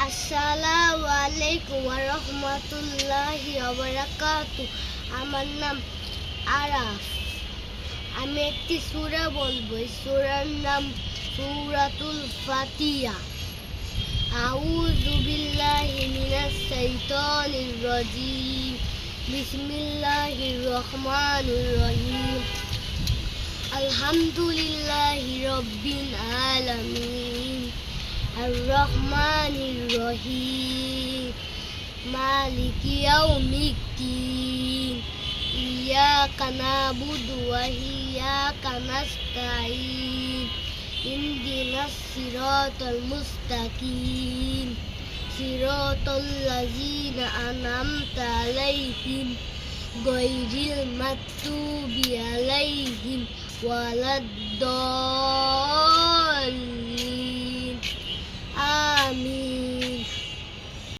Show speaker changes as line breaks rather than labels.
আসসালামু আলাইকুম ওয়া রাহমাতুল্লাহি ওয়া বারাকাতুহু। আমার নাম আরাফ। আমি একটি সূরা বলবো। এই সূরার নাম সূরাতুল ফাতিহা। আউযু বিল্লাহি মিনাশ শাইতানির রাজীম। বিসমিল্লাহির রহমানির রহিম। আলহামদুলিল্লাহি রাব্বিল আলামিন। আর-রহমানির রহিম। মালিকি ইয়াউমিদ্দিন। ইয়াকা না'বুদু ওয়া ইyyaka নাস্তাঈন। ইহদিনাস সিরাতাল মুস্তাকিম। সিরাতাল লাযীনা আন'আমতা আলাইহিম গায়রিল মাগদুবি আলাইহিম ওয়ালাদ-দাল্লিন।